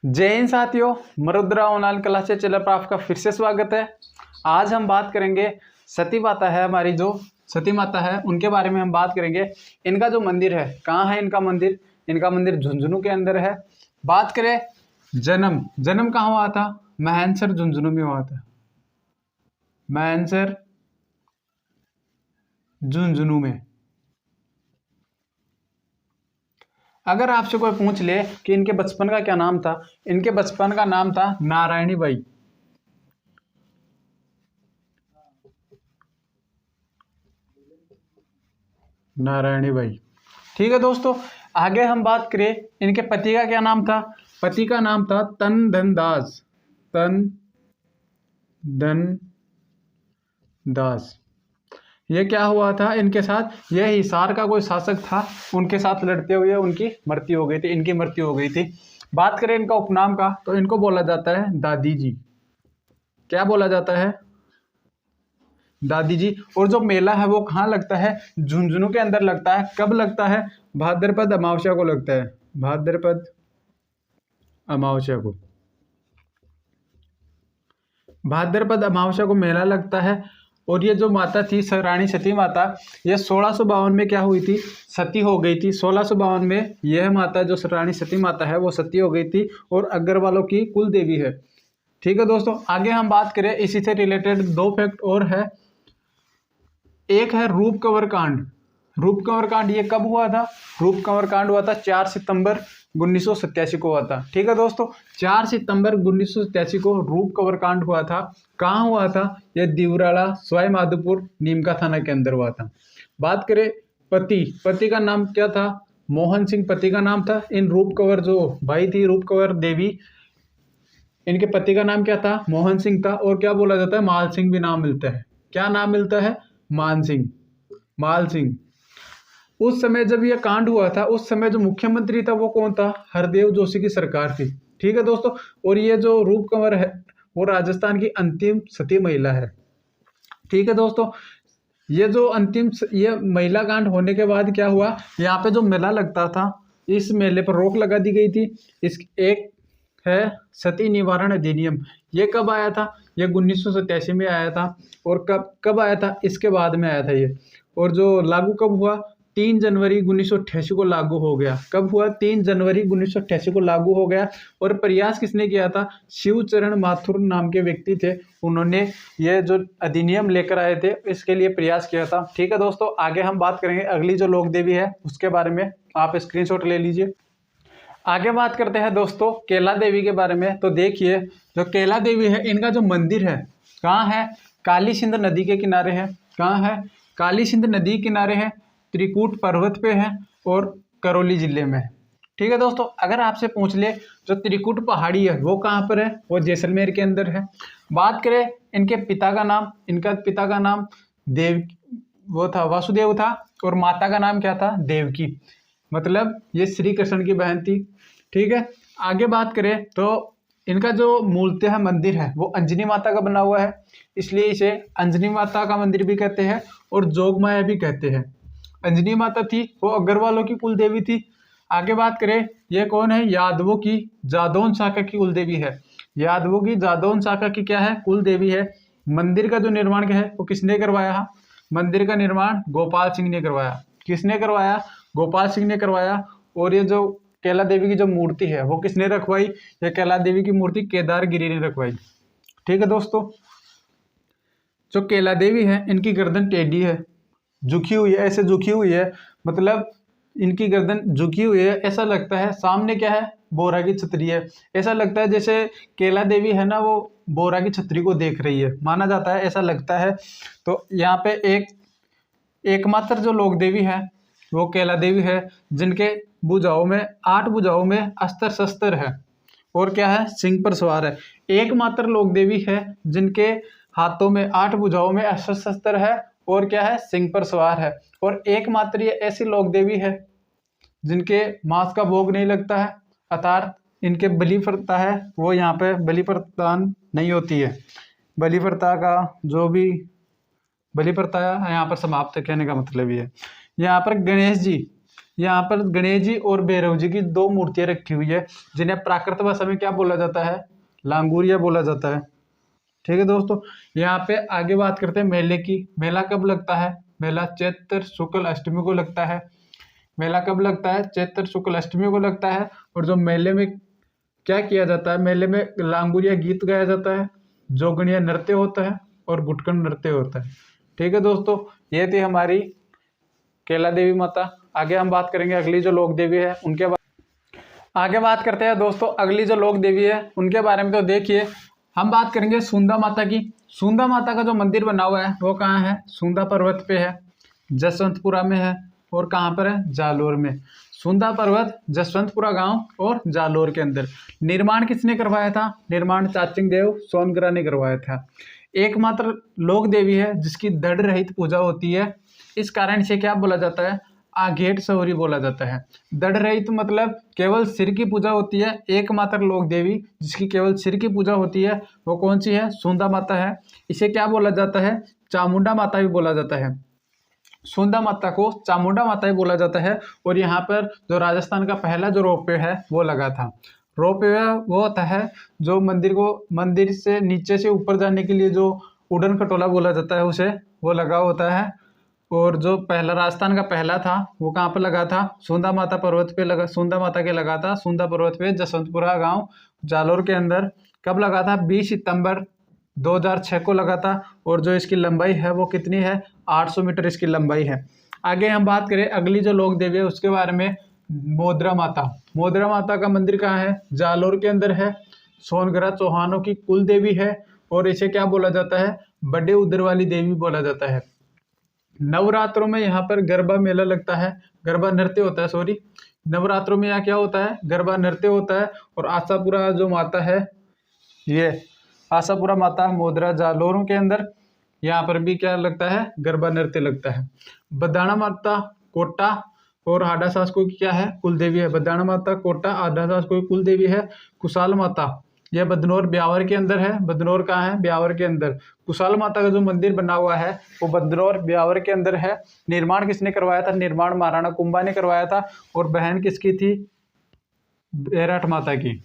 जय हिंद साथियों, मरुद्रा online class से चैनल पर आपका फिर से स्वागत है। आज हम बात करेंगे सती माता है, हमारी जो सती माता है उनके बारे में हम बात करेंगे। इनका जो मंदिर है, कहाँ है इनका मंदिर? इनका मंदिर झुंझुनू के अंदर है। बात करें जन्म कहाँ हुआ था? मानेसर झुंझुनू में हुआ था। मानेसर झुंझुनू में। अगर आपसे कोई पूछ ले कि इनके बचपन का क्या नाम था, इनके बचपन का नाम था नारायणी बाई। नारायणी बाई। ठीक है दोस्तों, आगे हम बात करें इनके पति का क्या नाम था। पति का नाम था तन धन दास। तन धन दास। ये क्या हुआ था इनके साथ? यह हिसार का कोई शासक था, उनके साथ लड़ते हुए उनकी मृत्यु हो गई थी, इनकी मृत्यु हो गई थी। बात करें इनका उपनाम का, तो इनको बोला जाता है दादी जी। क्या बोला जाता है? दादी जी। और जो मेला है वो कहाँ लगता है? झुंझुनू के अंदर लगता है। कब लगता है? भाद्रपद अमावस्या को लगता है। भाद्रपद अमावस्या को। भाद्रपद अमावस्या को मेला लगता है। और ये जो माता थी रानी सती माता, ये 1652 में क्या हुई थी? सती हो गई थी। 1652 में यह माता जो रानी सती माता है वो सती हो गई थी और अग्रवालों की कुल देवी है। ठीक है दोस्तों, आगे हम बात करें इसी से रिलेटेड दो फैक्ट और है। एक है रूप कंवर कांड। रूप कंवर कांड ये कब हुआ था? रूप कंवर कांड हुआ था 4 सितंबर 1987 को हुआ था। ठीक है दोस्तों, 4 सितंबर 1987 को रूप कंवर कांड हुआ था। कहाँ हुआ था? यह दिवराला सवाई माधोपुर नीमका थाना के अंदर हुआ था। बात करें पति का नाम क्या था? मोहन सिंह पति का नाम था। इन रूप कंवर जो भाई थी रूप कंवर देवी, इनके पति का नाम क्या था? मोहन सिंह था। और क्या बोला जाता है? माल सिंह भी नाम मिलता है। क्या नाम मिलता है? मान सिंह, माल सिंह। उस समय जब यह कांड हुआ था, उस समय जो मुख्यमंत्री था वो कौन था? हरदेव जोशी की सरकार थी। ठीक है दोस्तों, और ये जो रूप कंवर है वो राजस्थान की अंतिम सती महिला है। ठीक है दोस्तों, ये महिला कांड होने के बाद क्या हुआ? यहाँ पे जो मेला लगता था, इस मेले पर रोक लगा दी गई थी। इस एक है सती निवारण अधिनियम। ये कब आया था? ये 1987 में आया था। और कब आया था? इसके बाद में आया था ये। और जो लागू कब हुआ? 3 जनवरी 1988 को लागू हो गया। कब हुआ? 3 जनवरी 1988 को लागू हो गया। और प्रयास किसने किया था? शिवचरण माथुर नाम के व्यक्ति थे, उन्होंने ये जो अधिनियम लेकर आए थे इसके लिए प्रयास किया था। ठीक है दोस्तों, आगे हम बात करेंगे अगली जो लोक देवी है उसके बारे में। आप स्क्रीनशॉट ले लीजिए। आगे बात करते हैं दोस्तों केला देवी के बारे में। तो देखिए, जो केला देवी है इनका जो मंदिर है कहाँ है? काली सिंध नदी के किनारे है। कहाँ है? काली सिंध नदी किनारे है, त्रिकूट पर्वत पे है और करौली जिले में है। ठीक है दोस्तों, अगर आपसे पूछ ले जो त्रिकूट पहाड़ी है वो कहाँ पर है? वो जैसलमेर के अंदर है। बात करें इनके पिता का नाम, इनका पिता का नाम वासुदेव था। और माता का नाम क्या था? देवकी। मतलब ये श्री कृष्ण की बहन थी। ठीक है, आगे बात करें तो इनका जो मूलतः मंदिर है वो अंजनी माता का बना हुआ है, इसलिए इसे अंजनी माता का मंदिर भी कहते हैं और जोगमाया भी कहते हैं। अंजनी माता थी वो अग्रवालों की कुल देवी थी। आगे बात करें, ये कौन है? यादवों की जादौन शाखा की कुल देवी है। यादवों की जादौन शाखा की क्या है? कुल देवी है। मंदिर का जो निर्माण है वो किसने करवाया? मंदिर का निर्माण गोपाल सिंह ने करवाया। किसने करवाया? गोपाल सिंह ने करवाया। और ये जो कैला देवी की जो मूर्ति है वो किसने रखवाई? ये कैला देवी की मूर्ति केदार गिरी ने रखवाई। ठीक है दोस्तों, जो कैला देवी है इनकी गर्दन टेढ़ी है, झुकी हुई है, ऐसे झुकी हुई है। मतलब इनकी गर्दन झुकी हुई है, ऐसा लगता है सामने क्या है? बोरा की छतरी है। ऐसा लगता है जैसे कैला देवी है ना, वो बोरा की छतरी को देख रही है, माना जाता है, ऐसा लगता है। तो यहाँ पे एकमात्र जो लोक देवी है वो कैला देवी है, जिनके भुजाओं में 8 भुजाओं में अस्त्र शस्त्र है और क्या है? सिंह पर सवार है। एकमात्र लोक देवी है जिनके हाथों में 8 भुजाओं में अस्त्र शस्त्र है और क्या है? सिंह पर सवार है। और एकमात्र ये ऐसी लोक देवी है जिनके मांस का भोग नहीं लगता है, अर्थात इनके बलि प्रथा है वो यहाँ पे बलि प्रदान नहीं होती है। बलि प्रथा का जो भी बलि प्रथा यहाँ पर समाप्त है, कहने का मतलब ये है। यहाँ पर यहाँ पर गणेश जी और भैरव जी की दो मूर्तियां रखी हुई है, जिन्हें प्राकृत भाषा में क्या बोला जाता है, लांगुरिया बोला जाता है। ठीक है दोस्तों, यहाँ पे आगे बात करते हैं मेले की। मेला कब लगता है? मेला चैत्र शुक्ल अष्टमी को लगता है। मेला कब लगता है? चैत्र शुक्ल अष्टमी को लगता है। और जो मेले में क्या किया जाता है, मेले में लांगुरिया गीत गाया जाता है, जोगणिया नृत्य होता है और गुटकन नृत्य होता है। ठीक है दोस्तों, ये थी हमारी कैला देवी माता। आगे हम बात करेंगे अगली जो लोक देवी है उनके आगे बात करते हैं दोस्तों अगली जो लोक देवी है उनके बारे में। तो देखिए, हम बात करेंगे सूंदा माता की। सूंदा माता का जो मंदिर बना हुआ है वो कहाँ है? सूंदा पर्वत पे है, जसवंतपुरा में है। और कहाँ पर है? जालोर में। सूंदा पर्वत, जसवंतपुरा गांव और जालोर के अंदर। निर्माण किसने करवाया था? निर्माण चाचिंग देव सोनग्रा ने करवाया था। एकमात्र लोक देवी है जिसकी दृढ़ रहित पूजा होती है, इस कारण से क्या बोला जाता है? आघेट सौरी बोला जाता है। दृढ़ रहित मतलब केवल सिर की पूजा होती है। एकमात्र लोक देवी जिसकी केवल सिर की पूजा होती है वो कौन सी है? सूंदा माता है। इसे क्या बोला जाता है? चामुंडा माता भी बोला जाता है। सूंदा माता को चामुंडा माता भी बोला जाता है। और यहाँ पर जो राजस्थान का पहला जो रोपवे है वो लगा था। रोपवे वो होता है जो मंदिर से नीचे से ऊपर जाने के लिए जो उड़न खटोला बोला जाता है उसे, वो लगा होता है। और जो पहला राजस्थान का पहला था वो कहाँ पर लगा था? सूंदा माता पर्वत पे लगा, सूंदा माता के लगा था। सूंदा पर्वत पे जसवंतपुरा गांव जालोर के अंदर। कब लगा था? 20 सितंबर 2006 को लगा था। और जो इसकी लंबाई है वो कितनी है? 800 मीटर इसकी लंबाई है। आगे हम बात करें अगली जो लोक देवी है उसके बारे में, मोद्रा माता। मोद्रा माता का मंदिर कहाँ है? जालोर के अंदर है। सोनगरा चौहानों की कुल देवी है। और इसे क्या बोला जाता है? बड़े उदर वाली देवी बोला जाता है। नवरात्रों में यहाँ पर गरबा मेला लगता है, गरबा नृत्य होता है, सॉरी। नवरात्रों में यहाँ क्या होता है? गरबा नृत्य होता है। और आशापुरा जो माता है, ये आशापुरा माता मोद्रा जालोरों के अंदर, यहाँ पर भी क्या लगता है? गरबा नृत्य लगता है। बदाना माता कोटा और हाडा सासको की क्या है? कुल देवी है। बदाना माता कोटा, हाडा सासको की कुल देवी है। कुशाल माता यह बदनौर ब्यावर के अंदर है। बदनौर कहाँ है? ब्यावर के अंदर। कुशाल माता का जो मंदिर बना हुआ है वो बदनौर ब्यावर के अंदर है। निर्माण किसने करवाया था? निर्माण महाराणा कुंभा ने करवाया था। और बहन किसकी थी? बैराट माता की।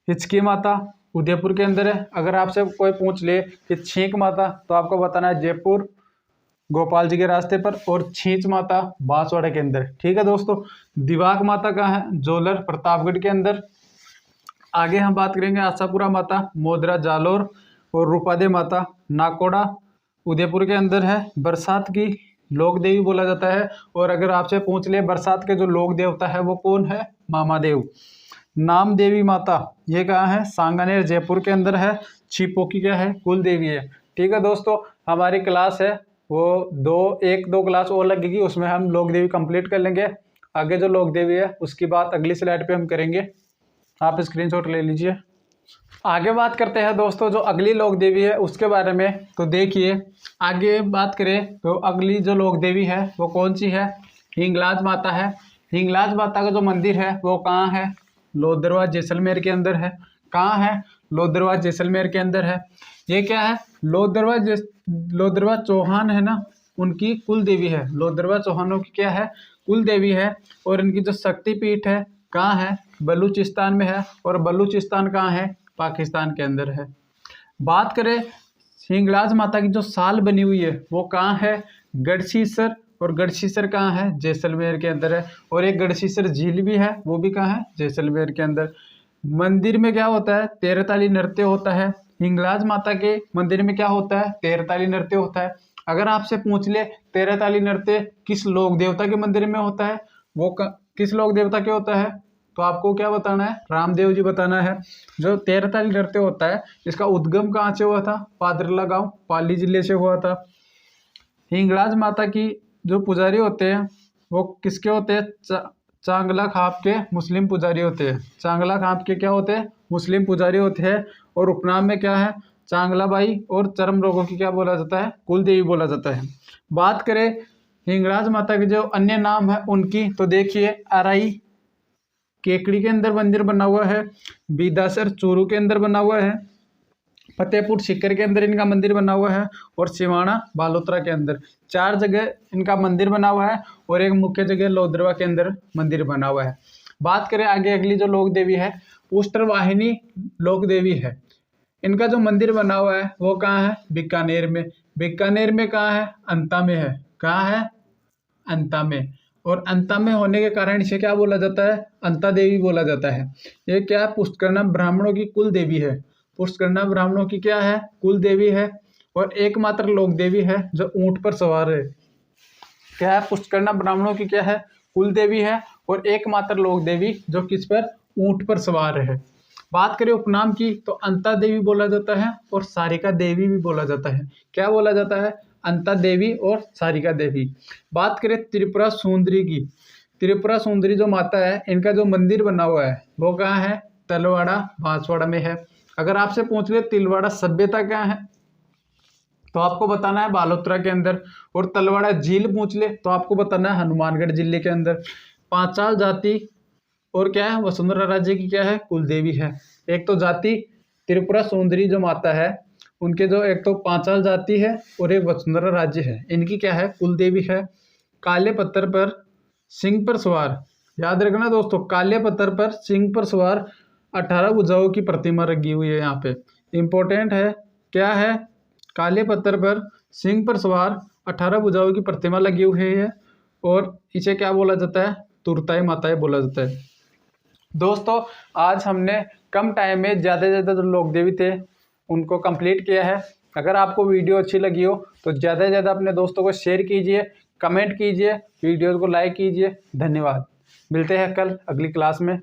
हिचकी माता उदयपुर के अंदर है। अगर आपसे कोई पूछ ले कि छींक माता, तो आपको बताना है जयपुर गोपाल जी के रास्ते पर। और छींच माता बांसवाड़ा के अंदर। ठीक है दोस्तों, दिवाक माता कहाँ है? जोलर प्रतापगढ़ के अंदर। आगे हम बात करेंगे आशापुरा माता मोद्रा जालोर और रूपादे माता नाकोड़ा उदयपुर के अंदर है। बरसात की लोक देवी बोला जाता है। और अगर आपसे पूछ ले बरसात के जो लोक देवता है वो कौन है? मामादेव। नाम देवी माता ये कहाँ है? सांगानेर जयपुर के अंदर है। छिपो की क्या है? कुल देवी है। ठीक है दोस्तों, हमारी क्लास है वो एक दो क्लास और लगेगी, उसमें हम लोक देवी कंप्लीट कर लेंगे। आगे जो लोक देवी है उसकी बात अगली स्लाइड पे हम करेंगे, आप स्क्रीनशॉट ले लीजिए। आगे बात करते हैं दोस्तों जो अगली लोक देवी है उसके बारे में। तो देखिए, आगे बात करें तो अगली जो लोक देवी है वो कौन सी है? हिंगलाज माता है। हिंगलाज माता का जो मंदिर है वो कहाँ है? लोहदरवा जैसलमेर के अंदर है। कहाँ है? लोहदरवा जैसलमेर के अंदर है। ये क्या है? लोहदरवा चौहान है ना, उनकी कुल देवी है। लोहदरवा चौहानों की क्या है? कुल देवी है। और इनकी जो शक्तिपीठ है कहाँ है? बलूचिस्तान में है। और बलूचिस्तान कहाँ है? पाकिस्तान के अंदर है। बात करें हिंगलाज माता की जो साल बनी हुई है वो कहाँ है? गढ़सीसर। और गढ़सीसर कहाँ है? जैसलमेर के अंदर है। और एक गढ़सीसर झील भी है, वो भी कहाँ है? जैसलमेर के अंदर। मंदिर में क्या होता है? तेरताली नृत्य होता है। हिंगलाज माता के मंदिर में क्या होता है? तेरताली नृत्य होता है। अगर आपसे पूछ ले तेरताली नृत्य किस लोक देवता के मंदिर में होता है, वो किस लोक देवता के होता है, तो आपको क्या बताना है? रामदेव जी बताना है। जो तेरताली नृत्य होता है इसका उद्गम कहाँ से हुआ था? पादरला गांव पाली जिले से हुआ था। हिंगलाज माता की जो पुजारी होते हैं वो किसके होते हैं? चांगला खाप के मुस्लिम पुजारी होते हैं। चांगला खाप के क्या होते हैं? मुस्लिम पुजारी होते हैं। और उपनाम में क्या है? चांगला बाई। और चर्म रोगों की क्या बोला जाता है? कुल देवी बोला जाता है। बात करें हिंगलाज माता के जो अन्य नाम है उनकी, तो देखिए आराई केकड़ी के अंदर मंदिर बना हुआ है। बीदासर चूरू के अंदर बना हुआ है। फतेहपुर सीकर के अंदर इनका मंदिर बना हुआ है और सिवाना बालोतरा के अंदर 4 जगह इनका मंदिर बना हुआ है और एक मुख्य जगह लोदरवा के अंदर मंदिर बना हुआ है। बात करें आगे अगली जो लोक देवी है उष्ट्रवाहिनी लोक देवी है। इनका जो मंदिर बना हुआ है वो कहाँ है? बीकानेर में। बीकानेर में कहाँ है? अंता में है। कहाँ है? अंता में। और अंता में होने के कारण इसे क्या बोला जाता है? अंता देवी बोला जाता है। ये क्या है? पुष्करना ब्राह्मणों की कुल देवी है। पुष्करना ब्राह्मणों की क्या है? कुल देवी है और एकमात्र लोक देवी है जो ऊंट पर सवार है। क्या है? पुष्करना ब्राह्मणों की क्या है? कुल देवी है और एकमात्र लोक देवी जो किस पर? ऊंट पर सवार है। बात करें उपनाम की तो अंता देवी बोला जाता है और सारिका देवी भी बोला जाता है। क्या बोला जाता है? अंता देवी और सारिका देवी। बात करें त्रिपुरा सुंदरी की, त्रिपुरा सुंदरी जो माता है इनका जो मंदिर बना हुआ है वो कहाँ है? तलवाड़ा बांसवाड़ा में है। अगर आपसे पूछ ले तिलवाड़ा सभ्यता क्या है तो आपको बताना है बालोतरा के अंदर, और तलवाड़ा झील पूछ ले तो आपको बताना है हनुमानगढ़ जिले के अंदर। पांचाल जाति और क्या है? वसुंधरा राज्य की क्या है? कुल देवी है। एक तो जाति त्रिपुरा सुंदरी जो माता है उनके जो एक तो पांचाल जाति है और एक वसुंधरा राज्य है, इनकी क्या है? कुल देवी है। काले पत्थर पर सिंह पर सवार, याद रखना दोस्तों, काले पत्थर पर सिंह पर सवार 18 भुजाओं की प्रतिमा लगी हुई है। यहाँ पे इंपॉर्टेंट है, क्या है? काले पत्थर पर सिंह पर सवार 18 भुजाओं की प्रतिमा लगी हुई है और इसे क्या बोला जाता है? तुरताई माताएं बोला जाता है। दोस्तों आज हमने कम टाइम में ज़्यादा से ज़्यादा जो लोक देवी थे उनको कंप्लीट किया है। अगर आपको वीडियो अच्छी लगी हो तो ज़्यादा से ज़्यादा अपने दोस्तों को शेयर कीजिए, कमेंट कीजिए, वीडियो को लाइक कीजिए। धन्यवाद। मिलते हैं कल अगली क्लास में।